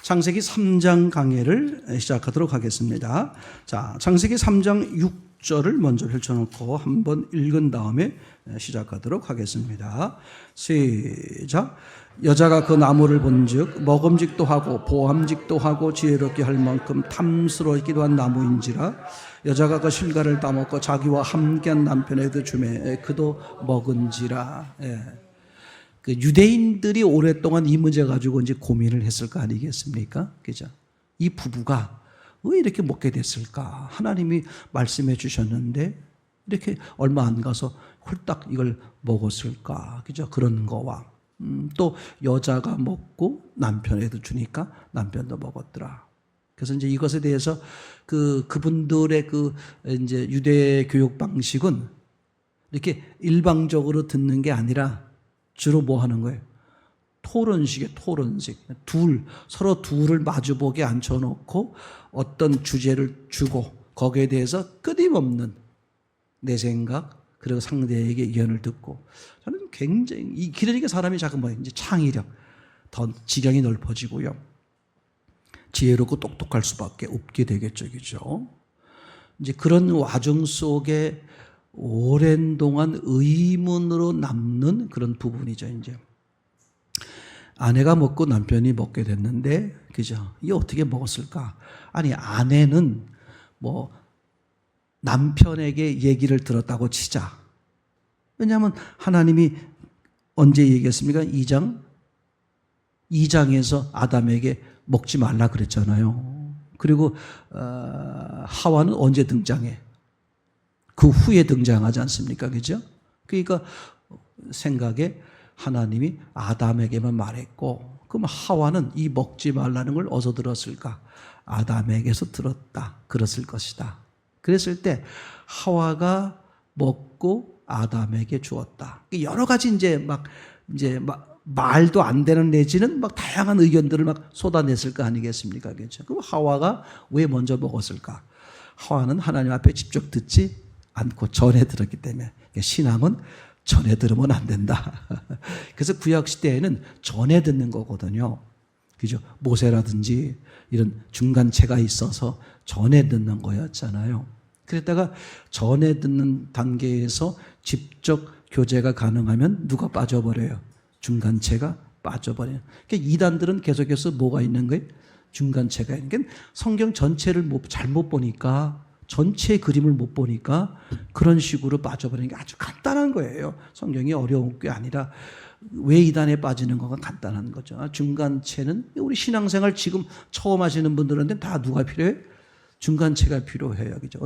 창세기 3장 강해를 시작하도록 하겠습니다. 자, 창세기 3장 6절을 먼저 펼쳐놓고 한번 읽은 다음에 시작하도록 하겠습니다. 시작. 여자가 그 나무를 본즉 먹음직도 하고 보암직도 하고 지혜롭게 할 만큼 탐스러웠기도 한 나무인지라. 여자가 그 실과를 따먹고 자기와 함께한 남편에게 주매 그도 먹은지라. 그 유대인들이 오랫동안 이 문제 가지고 이제 고민을 했을 거 아니겠습니까? 그죠? 이 부부가 왜 이렇게 먹게 됐을까? 하나님이 말씀해 주셨는데 이렇게 얼마 안 가서 홀딱 이걸 먹었을까? 그죠? 그런 거와 또 여자가 먹고 남편에도 주니까 남편도 먹었더라. 그래서 이제 이것에 대해서 그분들의 이제 유대 교육 방식은 이렇게 일방적으로 듣는 게 아니라 주로 뭐 하는 거예요? 토론식. 서로 둘을 마주보게 앉혀놓고 어떤 주제를 주고 거기에 대해서 끊임없는 내 생각 그리고 상대에게 의견을 듣고 저는 굉장히 그러니까 사람이 자꾸 뭐예요? 이제 창의력 더 지경이 넓어지고요. 지혜롭고 똑똑할 수밖에 없게 되겠죠. 그죠? 이제 그런 와중 속에 오랜 동안 의문으로 남는 그런 부분이죠. 이제 아내가 먹고 남편이 먹게 됐는데, 그죠? 이게 어떻게 먹었을까? 아니, 아내는 뭐 남편에게 얘기를 들었다고 치자. 왜냐하면 하나님이 언제 얘기했습니까? 2장에서 아담에게 먹지 말라 그랬잖아요. 그리고 하와는 언제 등장해? 그 후에 등장하지 않습니까? 그죠? 그러니까 생각에 하나님이 아담에게만 말했고, 그럼 하와는 이 먹지 말라는 걸 어디서 들었을까? 아담에게서 들었다. 그랬을 것이다. 그랬을 때 하와가 먹고 아담에게 주었다. 여러 가지 이제 말도 안 되는 내지는 막 다양한 의견들을 막 쏟아냈을 거 아니겠습니까? 그렇죠? 그럼 하와가 왜 먼저 먹었을까? 하와는 하나님 앞에 직접 듣지 않고 전해 들었기 때문에 신앙은 전해 들으면 안 된다. 그래서 구약 시대에는 전해 듣는 거거든요. 그죠? 모세라든지 이런 중간체가 있어서 전해 듣는 거였잖아요. 그랬다가 전해 듣는 단계에서 직접 교제가 가능하면 누가 빠져버려요? 중간체가 빠져버려요. 그러니까 이단들은 계속해서 뭐가 있는 거예요? 중간체가 있는 게 성경 전체를 잘못 보니까 전체 그림을 못 보니까 그런 식으로 빠져버리는 게 아주 간단한 거예요. 성경이 어려운 게 아니라 왜 이단에 빠지는 거가 간단한 거죠. 중간체는 우리 신앙생활 지금 처음 하시는 분들한테 다 누가 필요해? 중간체가 필요해요. 그죠?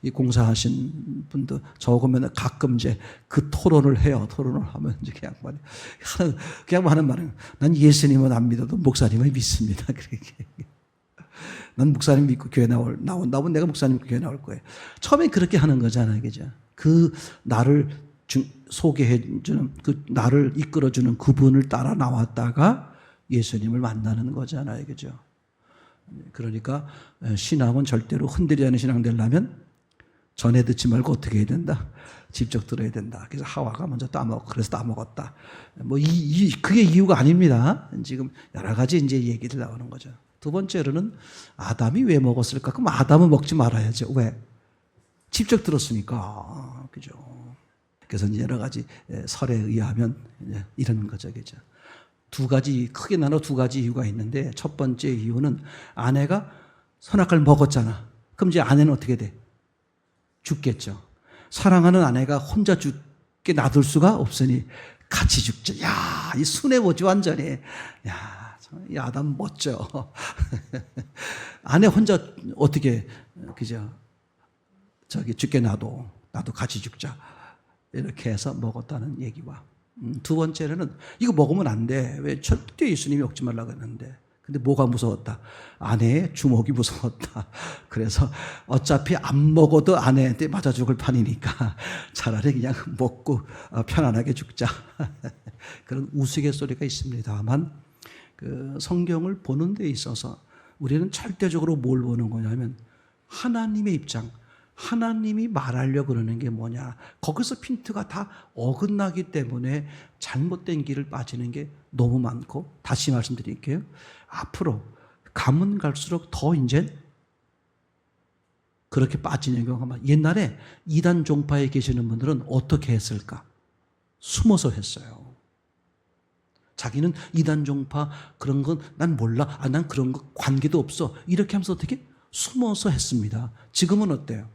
이 공사하신 분도 적으면 가끔 이제 그 토론을 해요. 토론을 하면 이제 그냥 하는 말은 난 예수님은 안 믿어도 목사님을 믿습니다. 그렇게. 난 목사님 믿고 교회 나온다면 내가 목사님 믿고 교회 나올 거예요. 처음에 그렇게 하는 거잖아요. 그죠? 그 나를 소개해주는, 나를 이끌어주는 그분을 따라 나왔다가 예수님을 만나는 거잖아요. 그죠? 그러니까 신앙은 절대로 흔들리지 않는 신앙 되려면 전해 듣지 말고 어떻게 해야 된다? 직접 들어야 된다. 그래서 하와가 먼저 그래서 따먹었다. 그게 이유가 아닙니다. 지금 여러 가지 이제 얘기들 나오는 거죠. 두 번째로는 아담이 왜 먹었을까? 그럼 아담은 먹지 말아야죠. 왜? 직접 들었으니까. 그죠? 그래서 여러 가지 설에 의하면 이런 거죠. 그죠? 크게 나눠 두 가지 이유가 있는데, 첫 번째 이유는 아내가 선악과를 먹었잖아. 그럼 이제 아내는 어떻게 돼? 죽겠죠. 사랑하는 아내가 혼자 죽게 놔둘 수가 없으니 같이 죽죠. 야, 이 순애보지 완전히. 야, 이 아담 멋져. 아내 혼자 어떻게, 그죠? 죽게 나도 같이 죽자. 이렇게 해서 먹었다는 얘기와. 두 번째로는 이거 먹으면 안 돼. 왜? 절대 예수님이 먹지 말라고 했는데. 근데 뭐가 무서웠다? 아내의 주먹이 무서웠다. 그래서 어차피 안 먹어도 아내한테 맞아 죽을 판이니까 차라리 그냥 먹고 편안하게 죽자. 그런 우스갯소리가 있습니다만 성경을 보는 데 있어서 우리는 절대적으로 뭘 보는 거냐면 하나님의 입장, 하나님이 말하려고 그러는 게 뭐냐. 거기서 핀트가 다 어긋나기 때문에 잘못된 길을 빠지는 게 너무 많고, 다시 말씀드릴게요. 앞으로 가면 갈수록 더 이제 그렇게 빠지는 경우가 많아요. 옛날에 이단 종파에 계시는 분들은 어떻게 했을까? 숨어서 했어요. 자기는 이단 종파 그런 건 난 몰라. 난 그런 거 관계도 없어. 이렇게 하면서 어떻게? 숨어서 했습니다. 지금은 어때요?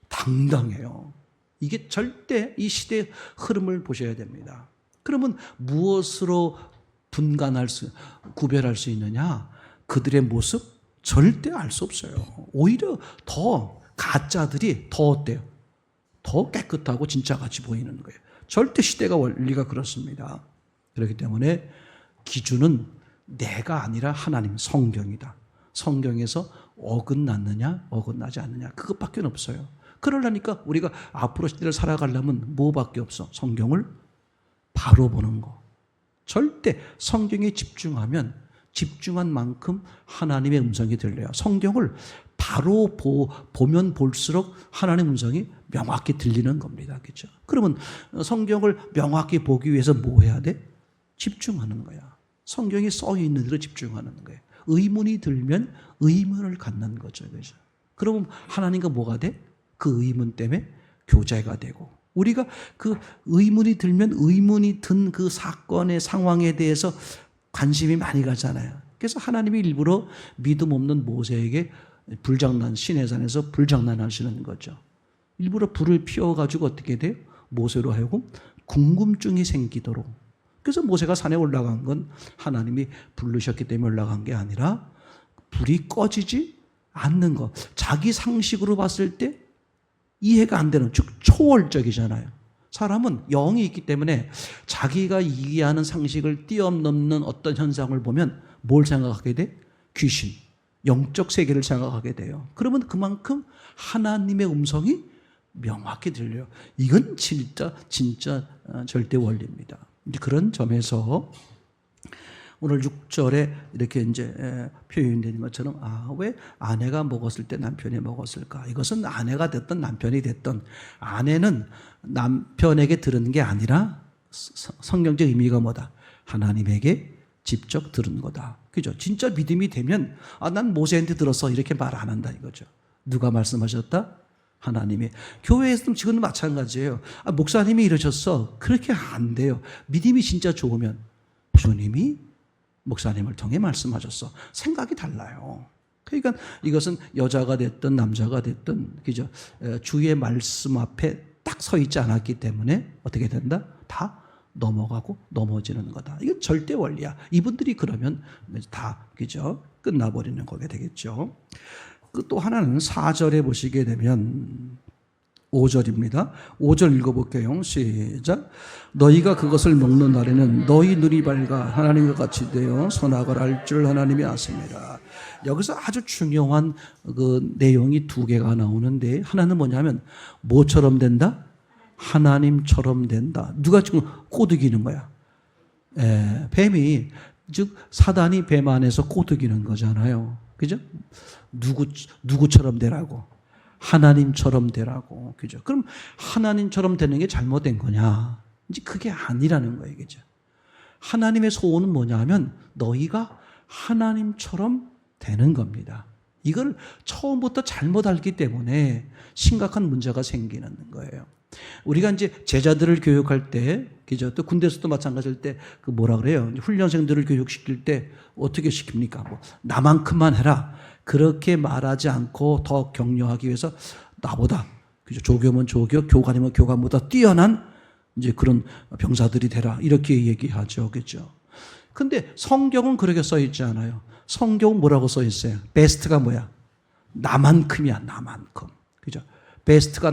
당당해요. 이게 절대 이 시대의 흐름을 보셔야 됩니다. 그러면 무엇으로 구별할 수 있느냐? 그들의 모습? 절대 알 수 없어요. 오히려 더 가짜들이 더 어때요? 더 깨끗하고 진짜같이 보이는 거예요. 절대 시대가 원리가 그렇습니다. 그렇기 때문에 기준은 내가 아니라 하나님 성경이다. 성경에서 어긋났느냐 어긋나지 않느냐 그것밖에 없어요. 그러려니까 우리가 앞으로 시대를 살아가려면 뭐밖에 없어? 성경을 바로 보는 거. 절대 성경에 집중하면 집중한 만큼 하나님의 음성이 들려요. 성경을 바로 보면 볼수록 하나님의 음성이 명확히 들리는 겁니다. 그렇죠? 그러면 성경을 명확히 보기 위해서 뭐 해야 돼? 집중하는 거야. 성경이 써 있는 대로 집중하는 거예요. 의문이 들면 의문을 갖는 거죠. 그렇죠? 그러면 하나님과 뭐가 돼? 그 의문 때문에 교제가 되고 우리가 그 의문이 들면 의문이 든 그 사건의 상황에 대해서 관심이 많이 가잖아요. 그래서 하나님이 일부러 믿음 없는 모세에게 시내산에서 불장난하시는 거죠. 일부러 불을 피워가지고 어떻게 돼요? 모세로 하여금 궁금증이 생기도록. 그래서 모세가 산에 올라간 건 하나님이 부르셨기 때문에 올라간 게 아니라 불이 꺼지지 않는 것. 자기 상식으로 봤을 때 이해가 안 되는, 즉 초월적이잖아요. 사람은 영이 있기 때문에 자기가 이해하는 상식을 뛰어넘는 어떤 현상을 보면 뭘 생각하게 돼? 귀신, 영적 세계를 생각하게 돼요. 그러면 그만큼 하나님의 음성이 명확히 들려요. 이건 진짜 절대 원리입니다. 그런 점에서 오늘 6절에 이렇게 이제 표현된 것처럼 왜 아내가 먹었을 때 남편이 먹었을까? 이것은 아내가 됐든 남편이 됐든 아내는 남편에게 들은 게 아니라 성경적 의미가 뭐다? 하나님에게 직접 들은 거다. 그죠? 진짜 믿음이 되면 난 모세한테 들었어 이렇게 말 안 한다 이거죠. 누가 말씀하셨다? 하나님이. 교회에서도 지금도 마찬가지예요. 목사님이 이러셨어. 그렇게 안 돼요. 믿음이 진짜 좋으면 주님이 목사님을 통해 말씀하셨어. 생각이 달라요. 그러니까 이것은 여자가 됐든 남자가 됐든 그죠? 주의 말씀 앞에 딱 서 있지 않았기 때문에 어떻게 된다? 다 넘어가고 넘어지는 거다. 이건 절대 원리야. 이분들이 그러면 다 그죠? 끝나버리는 거게 되겠죠. 또 하나는 4절에 보시게 되면 5절입니다. 5절 읽어볼게요. 시작. 너희가 그것을 먹는 날에는 너희 눈이 밝아 하나님과 같이 되어 선악을 알 줄 하나님이 아십니다. 여기서 아주 중요한 그 내용이 두 개가 나오는데 하나는 뭐냐면 뭐처럼 된다? 하나님처럼 된다. 누가 지금 꼬드기는 거야? 뱀이 즉 사단이 뱀 안에서 꼬드기는 거잖아요. 그죠? 누구처럼 되라고? 하나님처럼 되라고. 그죠? 그럼 하나님처럼 되는 게 잘못된 거냐? 이제 그게 아니라는 거예요. 그죠? 하나님의 소원은 뭐냐 하면 너희가 하나님처럼 되는 겁니다. 이걸 처음부터 잘못 알기 때문에 심각한 문제가 생기는 거예요. 우리가 이제 제자들을 교육할 때, 그죠? 또 군대에서도 마찬가지일 때, 그 뭐라 그래요? 훈련생들을 교육시킬 때 어떻게 시킵니까? 나만큼만 해라. 그렇게 말하지 않고 더 격려하기 위해서 나보다, 그죠? 조교면 조교, 교관이면 교관보다 뛰어난 이제 그런 병사들이 되라. 이렇게 얘기하죠. 그죠? 근데 성경은 그렇게 써 있지 않아요. 성경은 뭐라고 써 있어요? 베스트가 뭐야? 나만큼이야, 나만큼. 그죠? 베스트가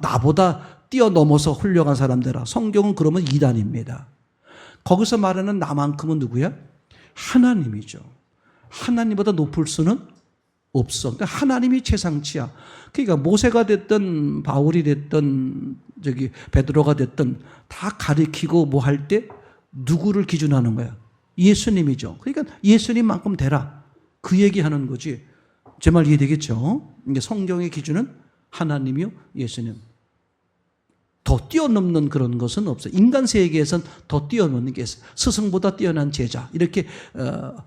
나보다 뛰어넘어서 훌륭한 사람 되라. 성경은 그러면 이단입니다. 거기서 말하는 나만큼은 누구야? 하나님이죠. 하나님보다 높을 수는 없어. 그러니까 하나님이 최상치야. 그러니까 모세가 됐든 바울이 됐든 베드로가 됐든 다 가리키고 뭐 할 때 누구를 기준하는 거야? 예수님이죠. 그러니까 예수님만큼 되라. 그 얘기하는 거지. 제 말 이해되겠죠? 성경의 기준은 하나님이요, 예수님. 더 뛰어넘는 그런 것은 없어요. 인간 세계에선 더 뛰어넘는 게 있어요. 스승보다 뛰어난 제자 이렇게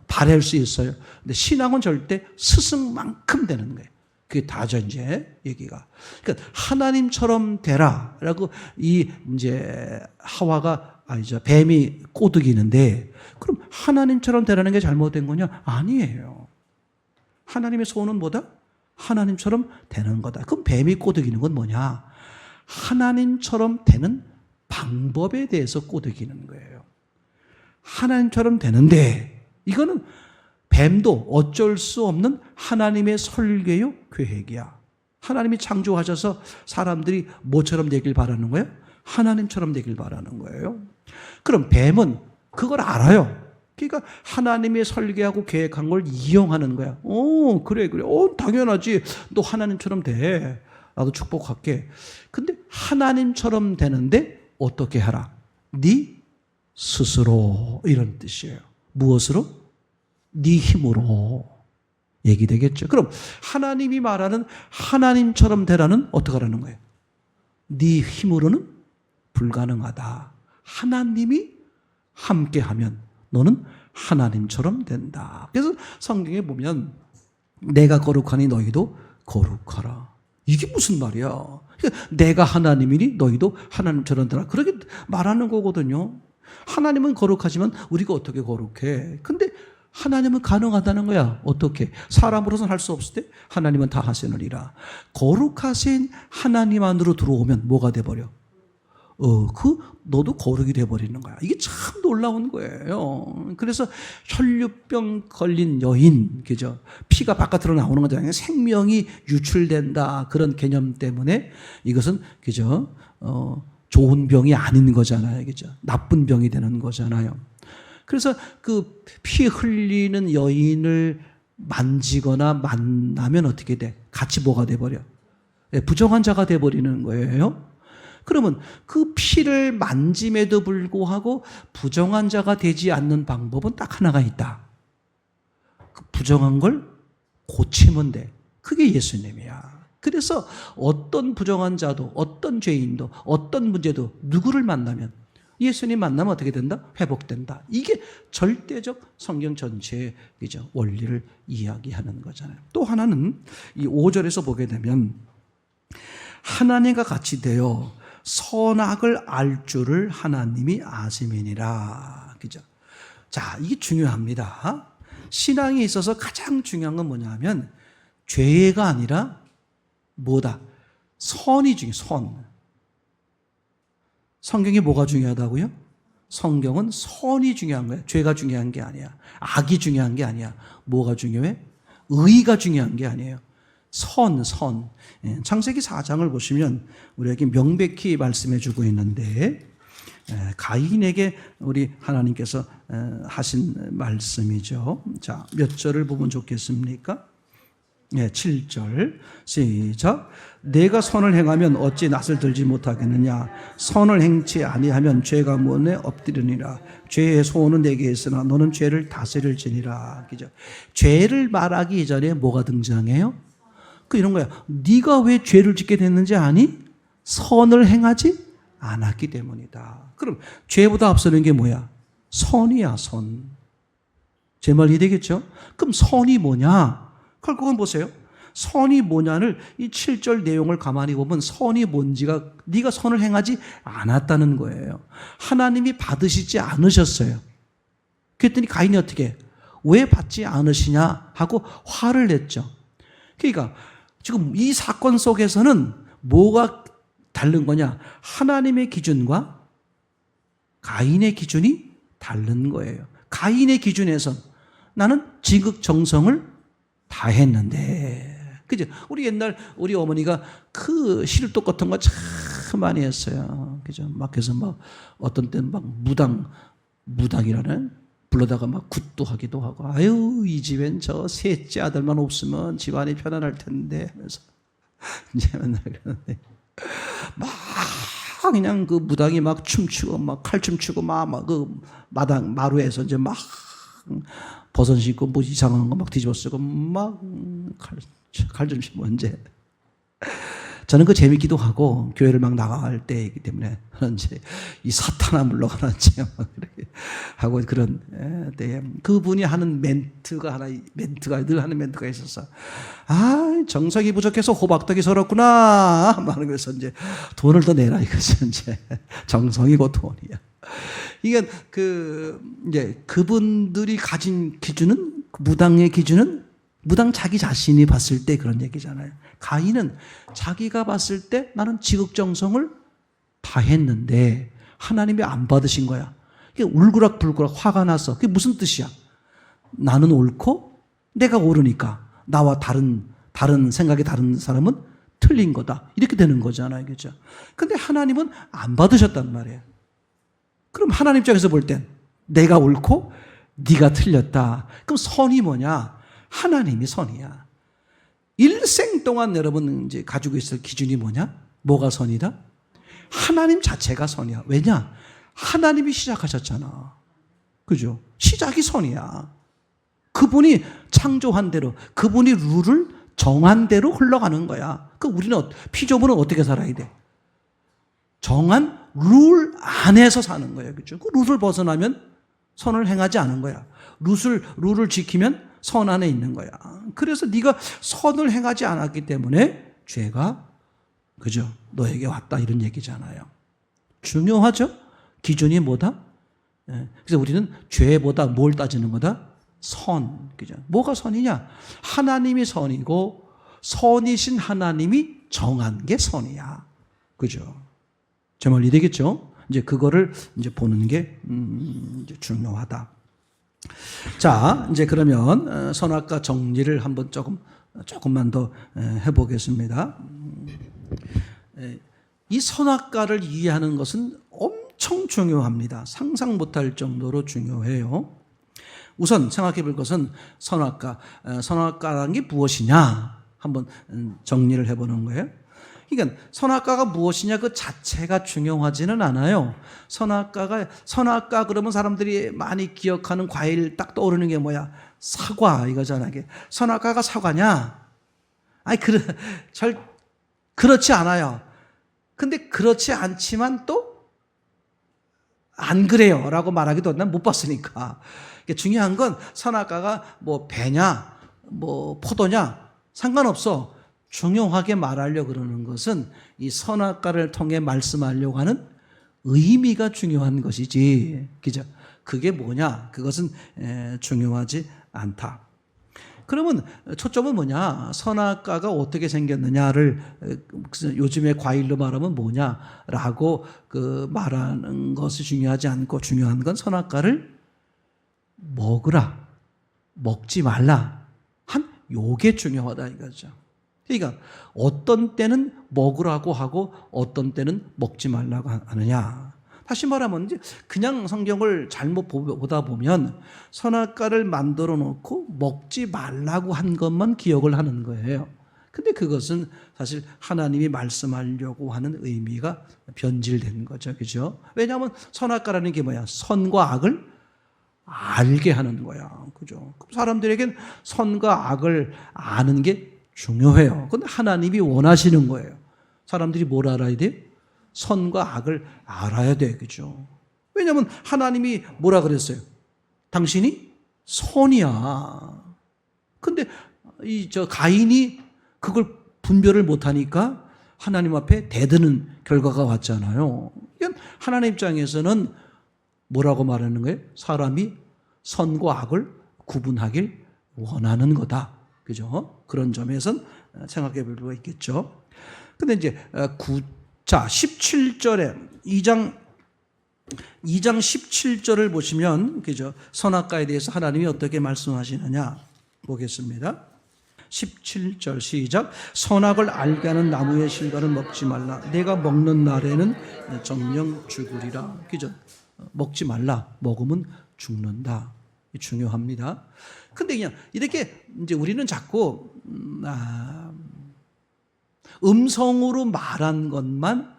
바랄 수 있어요. 근데 신앙은 절대 스승만큼 되는 거예요. 그게 다죠 이제 얘기가. 그러니까 하나님처럼 되라라고 이제 하와가 아니죠 뱀이 꼬드기는데 그럼 하나님처럼 되라는 게 잘못된 거냐? 아니에요. 하나님의 소원은 뭐다? 하나님처럼 되는 거다. 그럼 뱀이 꼬드기는 건 뭐냐? 하나님처럼 되는 방법에 대해서 꼬드기는 거예요. 하나님처럼 되는데 이거는 뱀도 어쩔 수 없는 하나님의 설계요 계획이야. 하나님이 창조하셔서 사람들이 뭐처럼 되길 바라는 거예요? 하나님처럼 되길 바라는 거예요. 그럼 뱀은 그걸 알아요. 그러니까 하나님의 설계하고 계획한 걸 이용하는 거야. 그래. 당연하지. 너 하나님처럼 돼. 나도 축복할게. 근데 하나님처럼 되는데 어떻게 하라? 네 스스로 이런 뜻이에요. 무엇으로? 네 힘으로. 얘기되겠죠. 그럼 하나님이 말하는 하나님처럼 되라는 어떻게 하라는 거예요? 네 힘으로는 불가능하다. 하나님이 함께하면 너는 하나님처럼 된다. 그래서 성경에 보면 내가 거룩하니 너희도 거룩하라. 이게 무슨 말이야? 그러니까 내가 하나님이니 너희도 하나님처럼 되라. 그렇게 말하는 거거든요. 하나님은 거룩하지만 우리가 어떻게 거룩해? 근데 하나님은 가능하다는 거야. 어떻게? 사람으로서는 할 수 없을 때 하나님은 다 하시느니라. 거룩하신 하나님 안으로 들어오면 뭐가 돼버려? 너도 거룩이 돼버리는 거야. 이게 참 놀라운 거예요. 그래서 혈류병 걸린 여인, 그죠? 피가 바깥으로 나오는 거잖아요. 생명이 유출된다. 그런 개념 때문에 이것은, 그죠? 좋은 병이 아닌 거잖아요. 그죠? 나쁜 병이 되는 거잖아요. 그래서 그 피 흘리는 여인을 만지거나 만나면 어떻게 돼? 같이 뭐가 돼버려? 부정한 자가 돼버리는 거예요. 그러면 그 피를 만짐에도 불구하고 부정한 자가 되지 않는 방법은 딱 하나가 있다. 그 부정한 걸 고치면 돼. 그게 예수님이야. 그래서 어떤 부정한 자도 어떤 죄인도 어떤 문제도 누구를 만나면 예수님 만나면 어떻게 된다? 회복된다. 이게 절대적 성경 전체의 그죠? 원리를 이야기하는 거잖아요. 또 하나는 이 5절에서 보게 되면 하나님과 같이 되어 선악을 알 줄을 하나님이 아심이니라. 그죠? 자, 이게 중요합니다. 신앙에 있어서 가장 중요한 건 뭐냐면 죄가 아니라 뭐다? 선이 중요해. 선. 성경이 뭐가 중요하다고요? 성경은 선이 중요한 거야. 죄가 중요한 게 아니야. 악이 중요한 게 아니야. 뭐가 중요해? 의가 중요한 게 아니에요. 선. 창세기 4장을 보시면 우리에게 명백히 말씀해 주고 있는데 가인에게 우리 하나님께서 하신 말씀이죠. 자, 몇 절을 보면 좋겠습니까? 7절 시작. 내가 선을 행하면 어찌 낯을 들지 못하겠느냐. 선을 행치 아니하면 죄가 문에 엎드리니라. 죄의 소원은 내게 있으나 너는 죄를 다스릴지니라. 그죠? 죄를 말하기 이전에 뭐가 등장해요? 이런 거야. 네가 왜 죄를 짓게 됐는지 아니? 선을 행하지 않았기 때문이다. 그럼 죄보다 앞서는 게 뭐야? 선이야, 선. 제 말 이해되겠죠? 그럼 선이 뭐냐? 결국은 보세요. 선이 뭐냐를 이 7절 내용을 가만히 보면 선이 뭔지가 네가 선을 행하지 않았다는 거예요. 하나님이 받으시지 않으셨어요. 그랬더니 가인이 어떻게 해? 왜 받지 않으시냐 하고 화를 냈죠. 그러니까 지금 이 사건 속에서는 뭐가 다른 거냐? 하나님의 기준과 가인의 기준이 다른 거예요. 가인의 기준에선 나는 지극정성을 다 했는데, 그죠? 우리 옛날 우리 어머니가 그 실똑 같은 거 참 많이 했어요. 그죠? 막 그래서 막 어떤 때는 막 무당이라는 불러다가 막 굿도 하기도 하고, 아유, 이 집엔 저 셋째 아들만 없으면 집안이 편안할 텐데 하면서 이제 맨날 그러는데 막 그냥 그 무당이 막 춤추고 막 칼춤 추고 막 그 마당 마루에서 이제 막 버선 신고 뭐 이상한 거 막 뒤집어 쓰고 막 칼 좀 치고 이제 저는 그 재밌기도 하고 교회를 막 나갈 때이기 때문에 이제 이 사탄아 물러가는지 막 이렇게 하고 그런 때에 그분이 하는 멘트가 늘 하는 멘트가 있었어. 정성이 부족해서 호박떡이 서럽구나. 막 그래서 이제 돈을 더 내라 이거죠. 이제 정성이고 돈이야. 이게 이제 그분들이 가진 기준은 무당의 기준은 무당 자기 자신이 봤을 때 그런 얘기잖아요. 가인은 자기가 봤을 때 나는 지극정성을 다 했는데 하나님이 안 받으신 거야. 이게 울그락불그락 화가 났어. 그게 무슨 뜻이야? 나는 옳고 내가 옳으니까 나와 다른 생각이 다른 사람은 틀린 거다. 이렇게 되는 거잖아요. 그죠? 근데 하나님은 안 받으셨단 말이에요. 그럼 하나님 입장에서 볼 땐 내가 옳고 네가 틀렸다. 그럼 선이 뭐냐? 하나님이 선이야. 일생 동안 여러분 이제 가지고 있을 기준이 뭐냐? 뭐가 선이다? 하나님 자체가 선이야. 왜냐? 하나님이 시작하셨잖아. 그죠? 시작이 선이야. 그분이 창조한 대로, 그분이 룰을 정한 대로 흘러가는 거야. 우리는 피조물은 어떻게 살아야 돼? 정한 룰 안에서 사는 거예요. 그죠? 그 룰을 벗어나면 선을 행하지 않은 거야. 룰을 지키면 선 안에 있는 거야. 그래서 네가 선을 행하지 않았기 때문에 죄가 그죠? 너에게 왔다 이런 얘기잖아요. 중요하죠? 기준이 뭐다? 그래서 우리는 죄보다 뭘 따지는 거다? 선. 그죠? 뭐가 선이냐? 하나님이 선이고 선이신 하나님이 정한 게 선이야. 그죠? 제 말 이해되겠죠? 이제 그거를 이제 보는 게 이제 중요하다. 자, 이제 그러면 선악과 정리를 한번 조금만 더 해보겠습니다. 이 선악과를 이해하는 것은 엄청 중요합니다. 상상 못할 정도로 중요해요. 우선 생각해 볼 것은 선악과라는 게 무엇이냐 한번 정리를 해보는 거예요. 그러니까 선악과가 무엇이냐 그 자체가 중요하지는 않아요. 선악과 그러면 사람들이 많이 기억하는 과일 딱 떠오르는 게 뭐야? 사과 이거잖아. 선악과가 사과냐? 그렇지 않아요. 근데 그렇지 않지만 또 안 그래요 라고 말하기도 난 못 봤으니까. 중요한 건 선악과가 뭐 배냐 뭐 포도냐 상관없어. 중요하게 말하려고 그러는 것은 이 선악과를 통해 말씀하려고 하는 의미가 중요한 것이지. 그죠? 그게 뭐냐? 그것은 중요하지 않다. 그러면 초점은 뭐냐? 선악과가 어떻게 생겼느냐를 요즘에 과일로 말하면 뭐냐라고 말하는 것이 중요하지 않고 중요한 건 선악과를 먹으라, 먹지 말라 한 요게 중요하다 이거죠. 그러니까 어떤 때는 먹으라고 하고 어떤 때는 먹지 말라고 하느냐. 다시 말하면 이제 그냥 성경을 잘못 보다 보면 선악과를 만들어 놓고 먹지 말라고 한 것만 기억을 하는 거예요. 근데 그것은 사실 하나님이 말씀하려고 하는 의미가 변질된 거죠. 그죠? 왜냐하면 선악과라는 게 뭐야? 선과 악을 알게 하는 거야. 그죠? 사람들에겐 선과 악을 아는 게 중요해요. 근데 하나님이 원하시는 거예요. 사람들이 뭘 알아야 돼? 선과 악을 알아야 돼. 그죠? 왜냐하면 하나님이 뭐라 그랬어요? 당신이 선이야. 근데 가인이 그걸 분별을 못하니까 하나님 앞에 대드는 결과가 왔잖아요. 하나님 입장에서는 뭐라고 말하는 거예요? 사람이 선과 악을 구분하길 원하는 거다. 그죠? 그런 점에선 생각해 볼 필요가 있겠죠. 근데 이제 17절에 2장 17절을 보시면 그죠? 선악과에 대해서 하나님이 어떻게 말씀하시느냐 보겠습니다. 17절 시작. 선악을 알게 하는 나무의 실과를 먹지 말라. 내가 먹는 날에는 정령 죽으리라. 그죠? 먹지 말라. 먹으면 죽는다. 중요합니다. 근데 그냥 이렇게 이제 우리는 자꾸 음성으로 말한 것만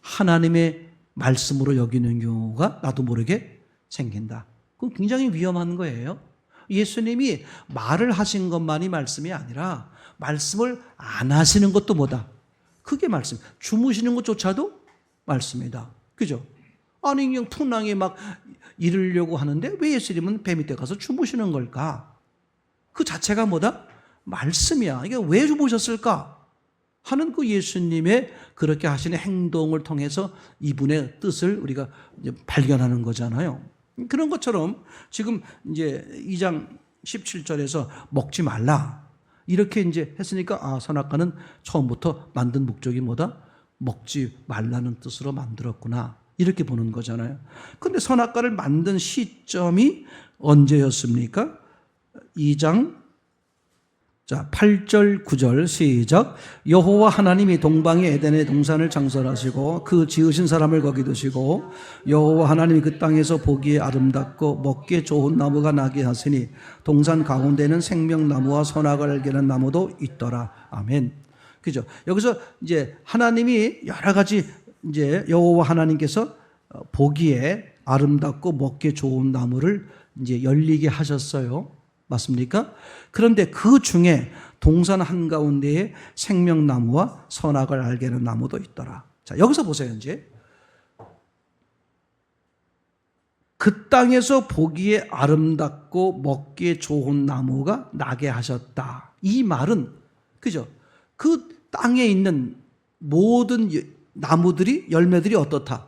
하나님의 말씀으로 여기는 경우가 나도 모르게 생긴다. 그건 굉장히 위험한 거예요. 예수님이 말을 하신 것만이 말씀이 아니라 말씀을 안 하시는 것도 뭐다? 그게 말씀. 주무시는 것조차도 말씀이다. 그죠? 아니 그냥 풍랑에 막 이르려고 하는데 왜 예수님은 배 밑에 가서 주무시는 걸까? 그 자체가 뭐다? 말씀이야. 이게 왜 주무셨을까? 하는 그 예수님의 그렇게 하시는 행동을 통해서 이분의 뜻을 우리가 이제 발견하는 거잖아요. 그런 것처럼 지금 이제 2장 17절에서 먹지 말라. 이렇게 이제 했으니까 선악과는 처음부터 만든 목적이 뭐다? 먹지 말라는 뜻으로 만들었구나. 이렇게 보는 거잖아요. 근데 선악과를 만든 시점이 언제였습니까? 2장 8절 9절 시작. 여호와 하나님이 동방의 에덴의 동산을 창설하시고 그 지으신 사람을 거기 두시고 여호와 하나님이 그 땅에서 보기에 아름답고 먹기에 좋은 나무가 나게 하시니 동산 가운데는 생명나무와 선악을 알게 하는 나무도 있더라. 아멘. 그죠? 여기서 이제 하나님이 여러 가지 이제 여호와 하나님께서 보기에 아름답고 먹기에 좋은 나무를 이제 열리게 하셨어요. 맞습니까? 그런데 그 중에 동산 한가운데에 생명나무와 선악을 알게 하는 나무도 있더라. 자, 여기서 보세요, 이제. 그 땅에서 보기에 아름답고 먹기에 좋은 나무가 나게 하셨다. 이 말은, 그죠? 그 땅에 있는 모든 나무들이, 열매들이 어떻다?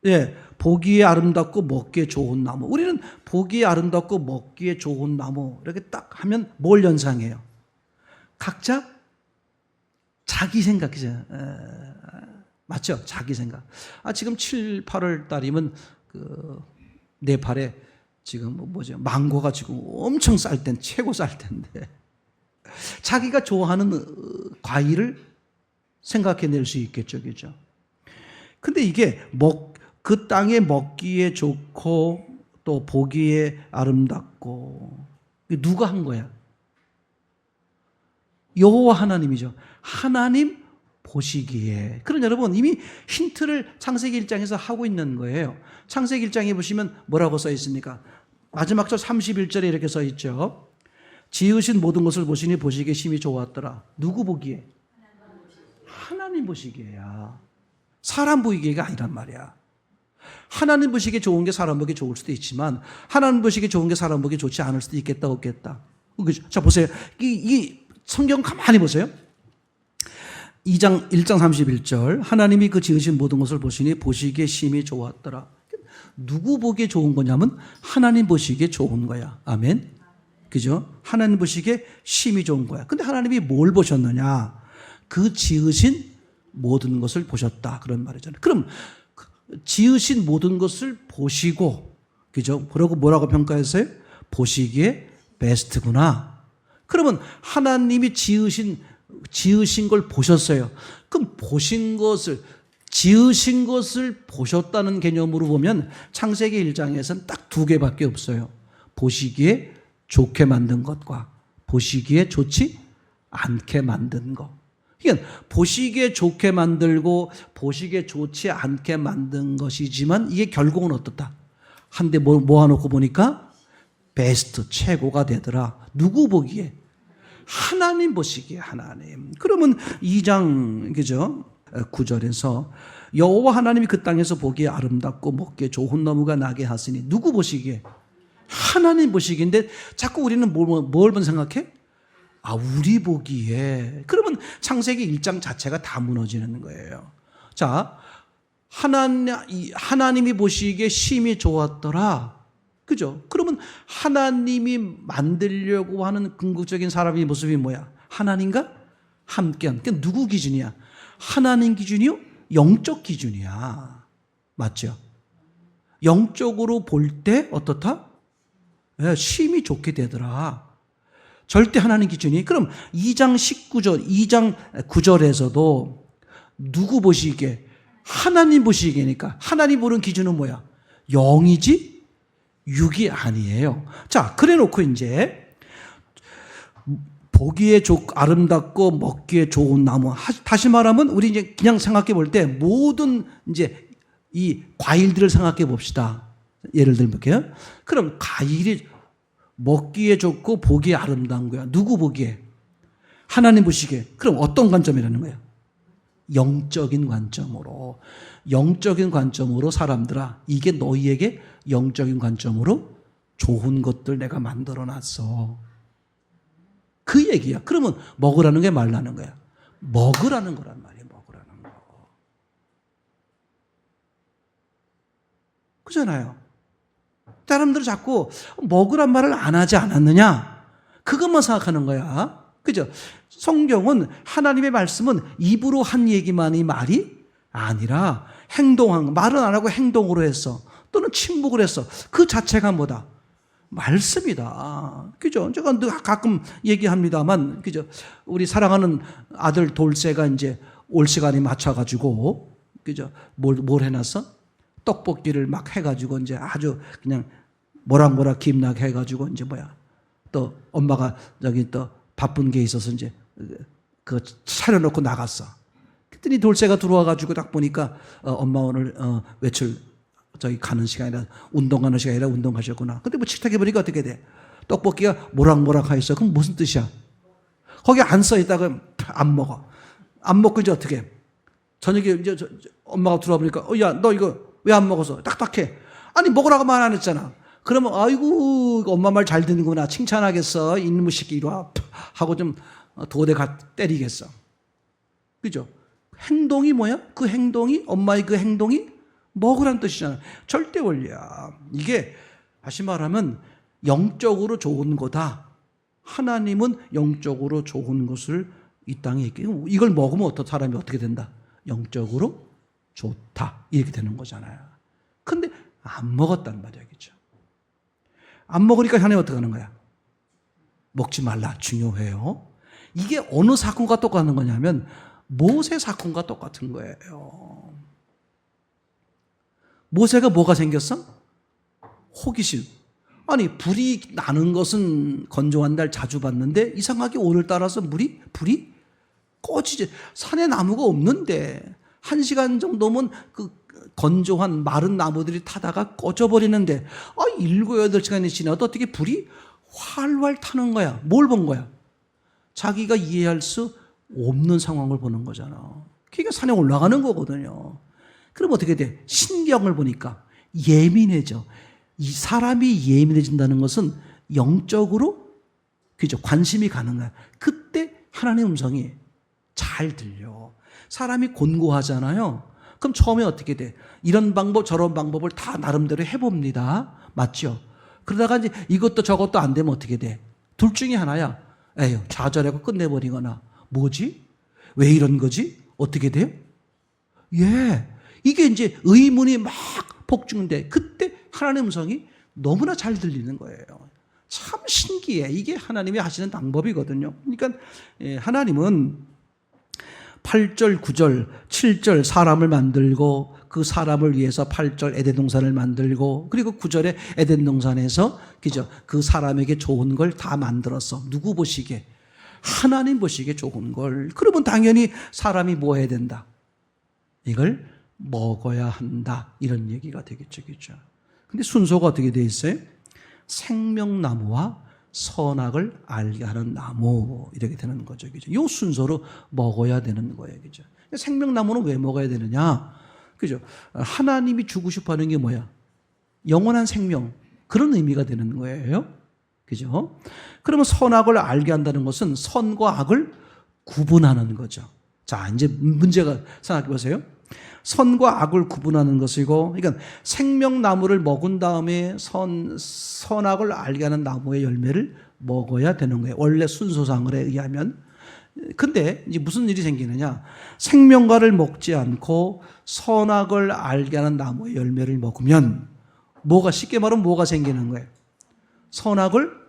예. 보기에 아름답고 먹기에 좋은 나무. 우리는 보기에 아름답고 먹기에 좋은 나무 이렇게 딱 하면 뭘 연상해요? 각자 자기 생각이죠. 맞죠? 자기 생각. 지금 7, 8월 달이면 그 네팔에 지금 뭐죠? 망고가 지금 엄청 쌀 땐 최고 쌀 텐데 자기가 좋아하는 과일을 생각해낼 수 있겠죠, 그죠? 근데 이게 그 땅에 먹기에 좋고 또 보기에 아름답고 누가 한 거야? 여호와 하나님이죠. 하나님 보시기에. 그럼 여러분 이미 힌트를 창세기 1장에서 하고 있는 거예요. 창세기 1장에 보시면 뭐라고 써 있습니까? 마지막 절 31절에 이렇게 써 있죠. 지으신 모든 것을 보시니 보시기에 심히 좋았더라. 누구 보기에? 하나님 보시기에야. 사람 보이기가 아니란 말이야. 하나님 보시기에 좋은 게 사람 보기에 좋을 수도 있지만 하나님 보시기에 좋은 게 사람 보기에 좋지 않을 수도 있겠다 없겠다. 자 보세요. 이 성경 가만히 보세요. 1장 31절 하나님이 그 지으신 모든 것을 보시니 보시기에 심히 좋았더라. 누구 보기에 좋은 거냐면 하나님 보시기에 좋은 거야. 아멘. 그죠? 하나님 보시기에 심히 좋은 거야. 근데 하나님이 뭘 보셨느냐? 그 지으신 모든 것을 보셨다. 그런 말이잖아요. 그럼 지으신 모든 것을 보시고, 그죠? 그러고 뭐라고 평가했어요? 보시기에 베스트구나. 그러면 하나님이 지으신 걸 보셨어요. 그럼 지으신 것을 보셨다는 개념으로 보면 창세기 1장에서는 딱 두 개밖에 없어요. 보시기에 좋게 만든 것과 보시기에 좋지 않게 만든 것. 그러니까 보시기에 좋게 만들고 보시기에 좋지 않게 만든 것이지만 이게 결국은 어떻다? 한 대 모아놓고 보니까 베스트, 최고가 되더라. 누구 보기에? 하나님 보시기에 하나님. 그러면 2장 그죠? 9절에서 여호와 하나님이 그 땅에서 보기에 아름답고 먹기에 좋은 나무가 나게 하시니 누구 보시기에? 하나님 보시기인데 자꾸 우리는 뭘 생각해? 우리 보기에. 그러면 창세기 1장 자체가 다 무너지는 거예요. 자, 하나님이 보시기에 심히 좋았더라. 그죠? 그러면 하나님이 만들려고 하는 궁극적인 사람의 모습이 뭐야? 하나님과 함께한. 그러니까 누구 기준이야? 하나님 기준이요? 영적 기준이야. 맞죠? 영적으로 볼 때 어떻다? 심히 좋게 되더라. 절대 하나님 기준이. 그럼 2장 19절, 2장 9절에서도 누구 보시기에? 하나님 보시기에니까. 하나님 보는 기준은 뭐야? 영이지 육이 아니에요. 자, 그래 놓고 이제 보기에 아름답고 먹기에 좋은 나무. 다시 말하면 우리 이제 그냥 생각해 볼 때 모든 이제 이 과일들을 생각해 봅시다. 예를 들면 그럼 과일이 먹기에 좋고 보기에 아름다운 거야. 누구 보기에? 하나님 보시기에. 그럼 어떤 관점이라는 거예요? 영적인 관점으로. 영적인 관점으로 사람들아, 이게 너희에게 영적인 관점으로 좋은 것들 내가 만들어 놨어. 그 얘기야. 그러면 먹으라는 게 말라는 거야. 먹으라는 거란 말이야. 먹으라는 거. 그잖아요. 사람들은 자꾸 먹으란 말을 안 하지 않았느냐? 그것만 생각하는 거야. 그죠? 성경은 하나님의 말씀은 입으로 한 얘기만이 말이 아니라 행동한, 말은 안 하고 행동으로 했어. 또는 침묵을 했어. 그 자체가 뭐다? 말씀이다. 그죠? 제가 가끔 얘기합니다만, 그죠? 우리 사랑하는 아들 돌쇠가 이제 올 시간이 맞춰가지고, 그죠? 뭘 해놨어? 떡볶이를 막 해가지고 이제 아주 그냥 모락모락 김나게 해가지고 이제 또 엄마가 저기 또 바쁜 게 있어서 이제 그 차려놓고 나갔어. 그랬더니 돌쇠가 들어와가지고 딱 보니까 엄마 오늘 외출 저기 가는 시간이라 운동 가는 시간이라 운동 가셨구나. 근데 뭐 식탁에 보니까 어떻게 돼? 떡볶이가 모락모락 하있어. 그럼 무슨 뜻이야? 거기 안 써있다가 안 먹어. 안 먹고 이제 어떻게 해? 저녁에 이제 엄마가 들어와 보니까 야 너 이거 왜 안 먹어서? 딱딱해. 아니 먹으라고 말 안 했잖아. 그러면 아이고 엄마 말 잘 듣는구나 칭찬하겠어. 이놈의 새끼 이리 와 하고 좀 도대 때리겠어. 그죠? 행동이 뭐야? 그 행동이 엄마의 그 행동이 먹으란 뜻이잖아. 절대 원리야. 이게 다시 말하면 영적으로 좋은 거다. 하나님은 영적으로 좋은 것을 이 땅에 있게. 이걸 먹으면 사람이 어떻게 된다? 영적으로 좋다. 이렇게 되는 거잖아요. 근데 안 먹었단 말이야. 그죠? 안 먹으니까 하나님 어떻게 하는 거야? 먹지 말라. 중요해요. 이게 어느 사건과 똑같은 거냐면 모세 사건과 똑같은 거예요. 모세가 뭐가 생겼어? 호기심. 아니 불이 나는 것은 건조한 날 자주 봤는데 이상하게 오늘따라서 불이 꺼지지. 산에 나무가 없는데 1시간 정도면 그 건조한 마른 나무들이 타다가 꺼져버리는데 7, 8시간이 지나도 어떻게 불이 활활 타는 거야. 뭘 본 거야? 자기가 이해할 수 없는 상황을 보는 거잖아. 그러니까 산에 올라가는 거거든요. 그럼 어떻게 돼? 신경을 보니까 예민해져. 이 사람이 예민해진다는 것은 영적으로 그죠? 관심이 가는 거야. 그때 하나님의 음성이 잘 들려. 사람이 곤고하잖아요. 그럼 처음에 어떻게 돼? 이런 방법 저런 방법을 다 나름대로 해봅니다. 맞죠? 그러다가 이제 이것도 저것도 안 되면 어떻게 돼? 둘 중에 하나야. 에휴 좌절하고 끝내버리거나 뭐지? 왜 이런 거지? 어떻게 돼요? 예, 이게 이제 의문이 막 폭증돼. 그때 하나님의 음성이 너무나 잘 들리는 거예요. 참 신기해. 이게 하나님이 하시는 방법이거든요. 그러니까 하나님은 8절, 9절, 7절 사람을 만들고 그 사람을 위해서 8절 에덴 동산을 만들고 그리고 9절에 에덴 동산에서 그죠? 그 사람에게 좋은 걸 다 만들었어. 누구 보시기에? 하나님 보시기에 좋은 걸. 그러면 당연히 사람이 뭐 해야 된다? 이걸 먹어야 한다. 이런 얘기가 되겠죠. 그죠? 근데 순서가 어떻게 돼 있어요? 생명나무와 선악을 알게 하는 나무 이렇게 되는 거죠. 그죠? 이 순서로 먹어야 되는 거예요. 그죠? 생명나무는 왜 먹어야 되느냐? 그죠? 하나님이 주고 싶어 하는 게 뭐야? 영원한 생명. 그런 의미가 되는 거예요. 그죠? 그러면 선악을 알게 한다는 것은 선과 악을 구분하는 거죠. 자, 이제 문제가 생각해 보세요. 선과 악을 구분하는 것이고, 그러니까 생명나무를 먹은 다음에 선악을 알게 하는 나무의 열매를 먹어야 되는 거예요. 원래 순서상에 의하면. 근데 이제 무슨 일이 생기느냐? 생명과를 먹지 않고 선악을 알게 하는 나무의 열매를 먹으면 뭐가 쉽게 말하면 뭐가 생기는 거예요? 선악을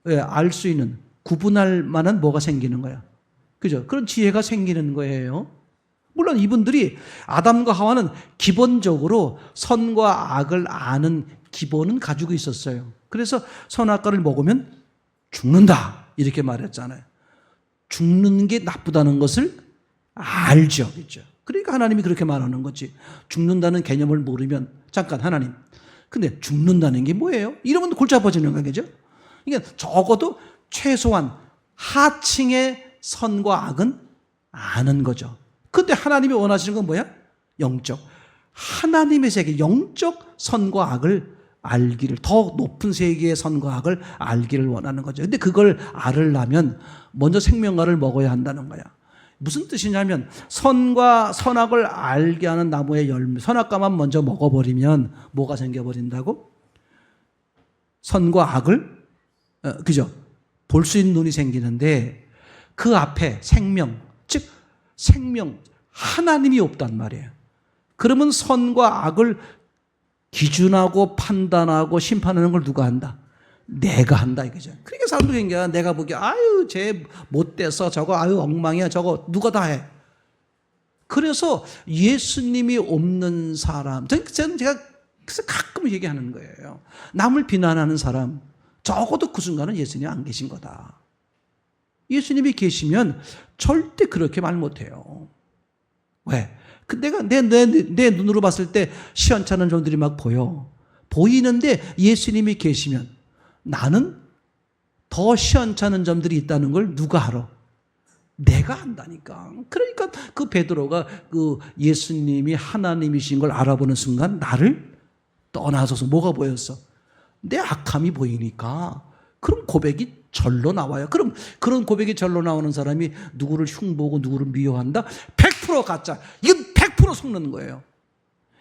알 수 있는 구분할 만한 뭐가 생기는 거야. 그죠? 그런 지혜가 생기는 거예요. 물론 이분들이 아담과 하와는 기본적으로 선과 악을 아는 기본은 가지고 있었어요. 그래서 선악과를 먹으면 죽는다 이렇게 말했잖아요. 죽는 게 나쁘다는 것을 알죠. 그렇죠? 그러니까 하나님이 그렇게 말하는 거지. 죽는다는 개념을 모르면 잠깐 하나님. 근데 죽는다는 게 뭐예요? 이러면 골치 아파지는 거겠죠? 그러니까 적어도 최소한 하층의 선과 악은 아는 거죠. 근데 하나님이 원하시는 건 뭐야? 영적. 하나님의 세계, 영적 선과 악을 알기를, 더 높은 세계의 선과 악을 알기를 원하는 거죠. 근데 그걸 알으려면 먼저 생명과를 먹어야 한다는 거야. 무슨 뜻이냐면 선과 선악을 알게 하는 나무의 열매, 선악과만 먼저 먹어버리면 뭐가 생겨버린다고? 선과 악을 그죠? 볼 수 있는 눈이 생기는데 그 앞에 생명, 즉 생명, 하나님이 없단 말이에요. 그러면 선과 악을 기준하고 판단하고 심판하는 걸 누가 한다? 내가 한다 이거죠. 그러니까 사람들이 얘기야. 내가 보기에 아유 쟤 못돼서 저거 아유 엉망이야 저거 누가 다 해. 그래서 예수님이 없는 사람, 저는 제가 그래서 가끔 얘기하는 거예요. 남을 비난하는 사람 적어도 그 순간은 예수님이 안 계신 거다. 예수님이 계시면 절대 그렇게 말 못해요. 왜? 내가 내 눈으로 봤을 때 시원찮은 점들이 막 보여. 보이는데 예수님이 계시면 나는 더 시원찮은 점들이 있다는 걸 누가 알아? 내가 안다니까. 그러니까 그 베드로가 그 예수님이 하나님이신 걸 알아보는 순간 나를 떠나서서 뭐가 보였어? 내 악함이 보이니까. 그럼 고백이 절로 나와요. 그럼 그런 고백이 절로 나오는 사람이 누구를 흉보고 누구를 미워한다? 100% 가짜. 이건 100% 속는 거예요.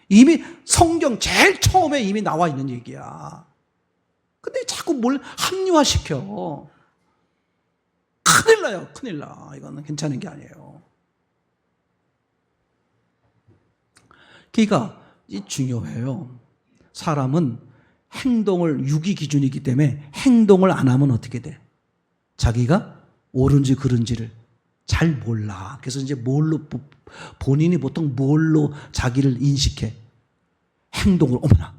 이미 성경 제일 처음에 이미 나와 있는 얘기야. 근데 자꾸 뭘 합리화시켜. 큰일 나요. 큰일 나. 이거는 괜찮은 게 아니에요. 그러니까 중요해요. 사람은 행동을 육이 기준이기 때문에 행동을 안 하면 어떻게 돼? 자기가 옳은지 그른지를 잘 몰라. 그래서 이제 본인이 보통 뭘로 자기를 인식해? 행동을, 어머나,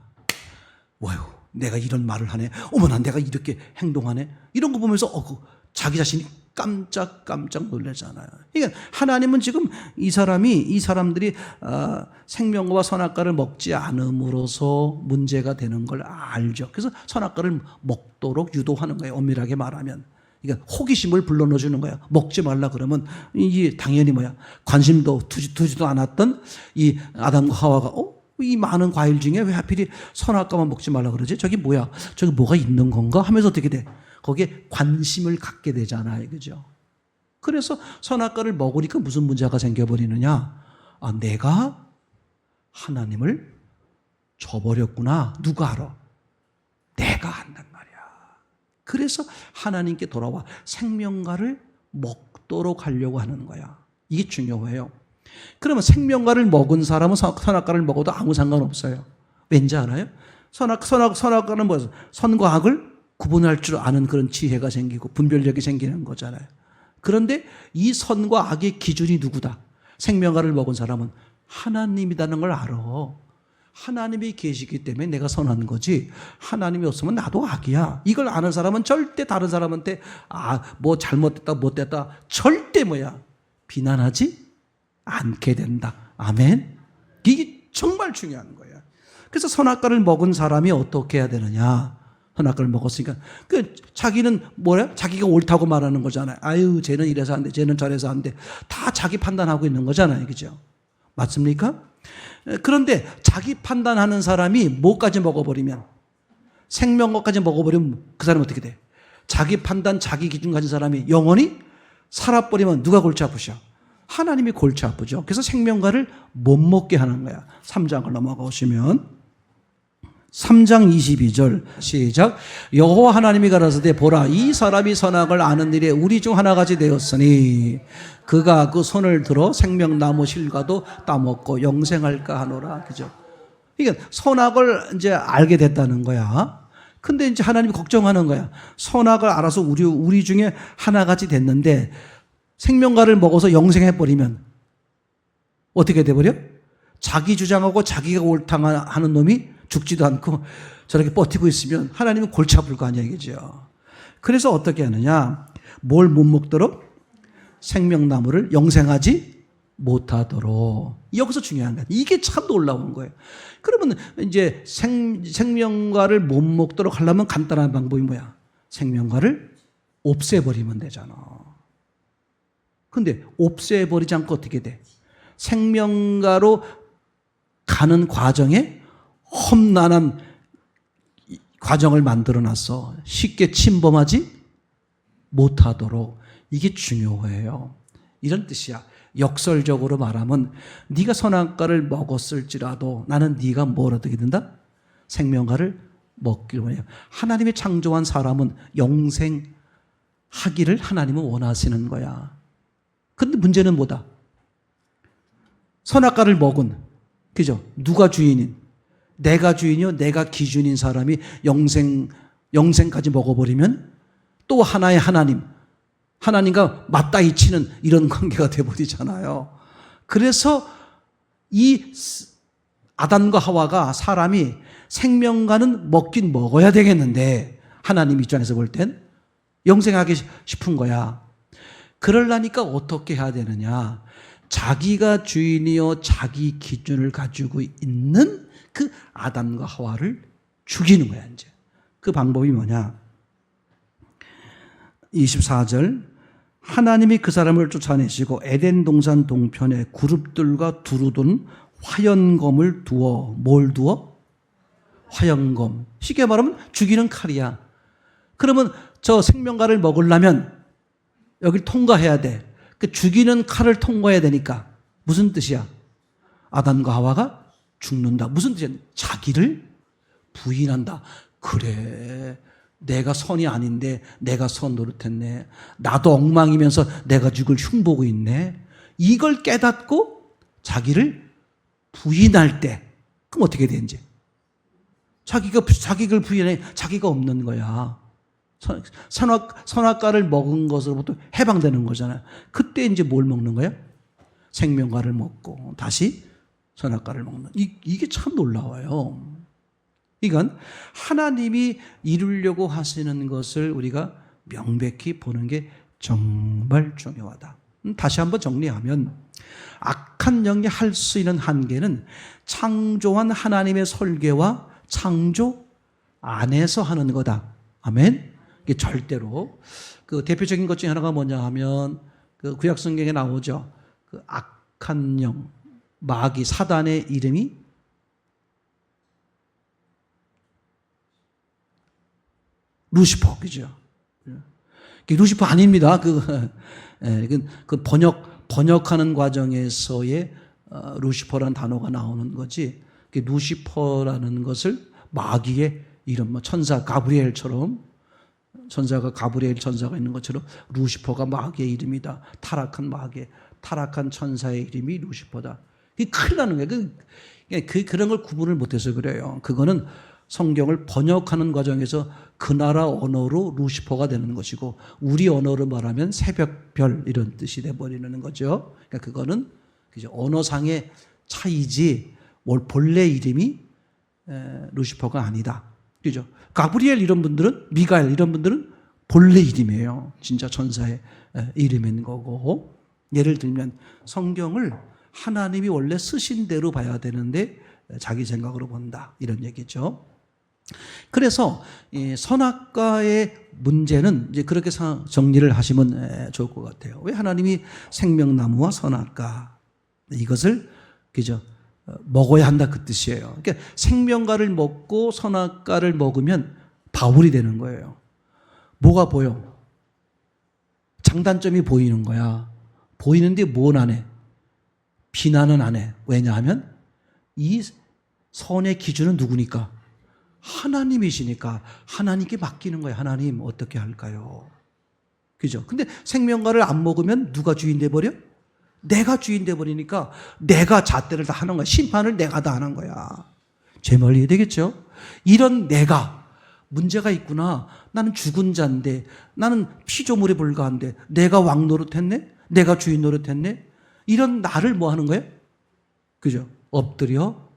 와요, 내가 이런 말을 하네. 어머나, 내가 이렇게 행동하네. 이런 거 보면서 자기 자신이 깜짝 놀라잖아요. 그러니까 하나님은 지금 이 사람들이 생명과 선악과를 먹지 않음으로써 문제가 되는 걸 알죠. 그래서 선악과를 먹도록 유도하는 거예요. 엄밀하게 말하면. 그러니까 호기심을 불러넣어 주는 거야. 먹지 말라 그러면 이게 당연히 뭐야? 관심도 두지도 않았던 이 아담과 하와가 이 많은 과일 중에 왜 하필이 선악과만 먹지 말라 그러지? 저기 뭐야? 저기 뭐가 있는 건가? 하면서 어떻게 돼? 거기에 관심을 갖게 되잖아요. 그죠? 그래서 선악과를 먹으니까 무슨 문제가 생겨버리느냐? 내가 하나님을 저버렸구나. 누가 알아? 내가 한단 말이야. 그래서 하나님께 돌아와 생명과를 먹도록 하려고 하는 거야. 이게 중요해요. 그러면 생명과를 먹은 사람은 선악과를 먹어도 아무 상관없어요. 왠지 알아요? 선악과는 뭐예요? 선과 악을 구분할 줄 아는 그런 지혜가 생기고 분별력이 생기는 거잖아요. 그런데 이 선과 악의 기준이 누구다? 생명과를 먹은 사람은 하나님이라는 걸 알아. 하나님이 계시기 때문에 내가 선한 거지 하나님이 없으면 나도 악이야. 이걸 아는 사람은 절대 다른 사람한테 뭐 잘못됐다 못됐다 절대 비난하지 않게 된다. 아멘. 이게 정말 중요한 거야. 그래서 선악과를 먹은 사람이 어떻게 해야 되느냐? 선악과를 먹었으니까 자기는 자기가 옳다고 말하는 거잖아요. 아유 쟤는 이래서 안 돼, 쟤는 저래서 안 돼. 다 자기 판단하고 있는 거잖아요. 그죠? 맞습니까? 그런데 자기 판단하는 사람이 뭐까지 먹어버리면, 생명과까지 먹어버리면 그 사람은 어떻게 돼? 자기 판단, 자기 기준 가진 사람이 영원히 살아버리면 누가 골치 아프셔? 하나님이 골치 아프죠. 그래서 생명과를 못 먹게 하는 거야. 3장을 넘어가 오시면 3장 22절 시작. 여호와 하나님이 가라사대 보라 이 사람이 선악을 아는 일에 우리 중 하나같이 되었으니 그가 그 손을 들어 생명나무 실과도 따먹고 영생할까 하노라. 그죠? 그러니까 선악을 이제 알게 됐다는 거야. 근데 이제 하나님이 걱정하는 거야. 선악을 알아서 우리 중에 하나같이 됐는데 생명과를 먹어서 영생해버리면 어떻게 돼버려? 자기 주장하고 자기가 옳다 하는 놈이 죽지도 않고 저렇게 버티고 있으면 하나님은 골치 아플 거 아니야, 이거죠. 그래서 어떻게 하느냐? 뭘 못 먹도록? 생명나무를 영생하지 못하도록. 여기서 중요한 거야. 이게 참 놀라운 거예요. 그러면 이제 생명과를 못 먹도록 하려면 간단한 방법이 뭐야? 생명과를 없애버리면 되잖아. 근데 없애버리지 않고 어떻게 돼? 생명가로 가는 과정에 험난한 과정을 만들어놨어. 쉽게 침범하지 못하도록. 이게 중요해요. 이런 뜻이야. 역설적으로 말하면 네가 선악과를 먹었을지라도 나는 네가 뭘 어떻게 된다? 생명과를 먹기로 해요. 하나님이 창조한 사람은 영생하기를 하나님은 원하시는 거야. 근데 문제는 뭐다? 선악과를 먹은, 그죠? 누가 주인인? 내가 주인이요, 내가 기준인 사람이 영생까지 먹어버리면 또 하나의 하나님과 맞다이 치는 이런 관계가 돼버리잖아요. 그래서 이 아담과 하와가 사람이 생명과는 먹긴 먹어야 되겠는데 하나님 입장에서 볼 땐 영생하기 싶은 거야. 그러려니까 어떻게 해야 되느냐? 자기가 주인이요 자기 기준을 가지고 있는 그 아담과 하와를 죽이는 거야. 이제 그 방법이 뭐냐? 24절, 하나님이 그 사람을 쫓아내시고 에덴 동산 동편에 그룹들과 두루둔 화연검을 두어. 뭘 두어? 화연검. 쉽게 말하면 죽이는 칼이야. 그러면 저 생명과를 먹으려면 여길 통과해야 돼. 그 죽이는 칼을 통과해야 되니까 무슨 뜻이야? 아담과 하와가 죽는다. 무슨 뜻이야? 자기를 부인한다. 그래, 내가 선이 아닌데 내가 선 노릇했네. 나도 엉망이면서 내가 죽을 흉보고 있네. 이걸 깨닫고 자기를 부인할 때 그럼 어떻게 되는지. 자기를 부인해. 자기가 없는 거야. 선악과를 먹은 것으로부터 해방되는 거잖아요. 그때 이제 뭘 먹는 거야? 생명과를 먹고 다시 선악과를 먹는. 이게 참 놀라워요. 이건 하나님이 이루려고 하시는 것을 우리가 명백히 보는 게 정말 중요하다. 다시 한번 정리하면 악한 영이 할 수 있는 한계는 창조한 하나님의 설계와 창조 안에서 하는 거다. 아멘. 이게 절대로 그 대표적인 것 중에 하나가 뭐냐 하면 그 구약 성경에 나오죠. 그 악한 영, 마귀, 사단의 이름이 루시퍼, 그죠? 루시퍼 아닙니다. 그 번역하는 과정에서의 루시퍼라는 단어가 나오는 거지. 루시퍼라는 것을 마귀의 이름, 뭐 천사 가브리엘처럼 천사가 가브리엘 천사가 있는 것처럼 루시퍼가 마귀의 이름이다. 타락한 천사의 이름이 루시퍼다. 이게 큰일 나는 거예요. 그런 걸 구분을 못해서 그래요. 그거는 성경을 번역하는 과정에서 그 나라 언어로 루시퍼가 되는 것이고 우리 언어로 말하면 새벽별 이런 뜻이 돼버리는 거죠. 그러니까 그거는 언어상의 차이지 본래 이름이 루시퍼가 아니다. 그죠? 가브리엘 이런 분들은, 미가엘 이런 분들은 본래 이름이에요. 진짜 천사의 이름인 거고. 예를 들면 성경을 하나님이 원래 쓰신 대로 봐야 되는데 자기 생각으로 본다. 이런 얘기죠. 그래서 이 선악과의 문제는 이제 그렇게 정리를 하시면 좋을 것 같아요. 왜 하나님이 생명나무와 선악과 이것을 그죠? 먹어야 한다 그 뜻이에요. 그러니까 생명과를 먹고 선악과를 먹으면 바울이 되는 거예요. 뭐가 보여? 장단점이 보이는 거야. 보이는데 뭔 안 해? 비난은 안 해. 왜냐하면 이 선의 기준은 누구니까? 하나님이시니까 하나님께 맡기는 거예요. 하나님 어떻게 할까요? 그죠? 근데 생명과를 안 먹으면 누가 주인 돼버려? 내가 주인 돼버리니까 내가 잣대를 다 하는 거야. 심판을 내가 다 하는 거야. 제 말 이해되겠죠? 이런 내가 문제가 있구나. 나는 죽은 자인데 나는 피조물에 불과한데 내가 왕 노릇했네? 내가 주인 노릇했네? 이런 나를 뭐 하는 거예요? 그죠? 엎드려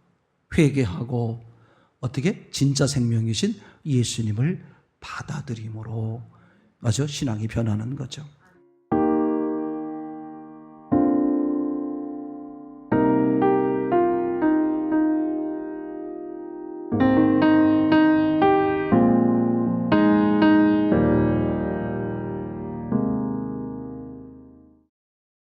회개하고 어떻게? 진짜 생명이신 예수님을 받아들임으로 맞아? 신앙이 변하는 거죠.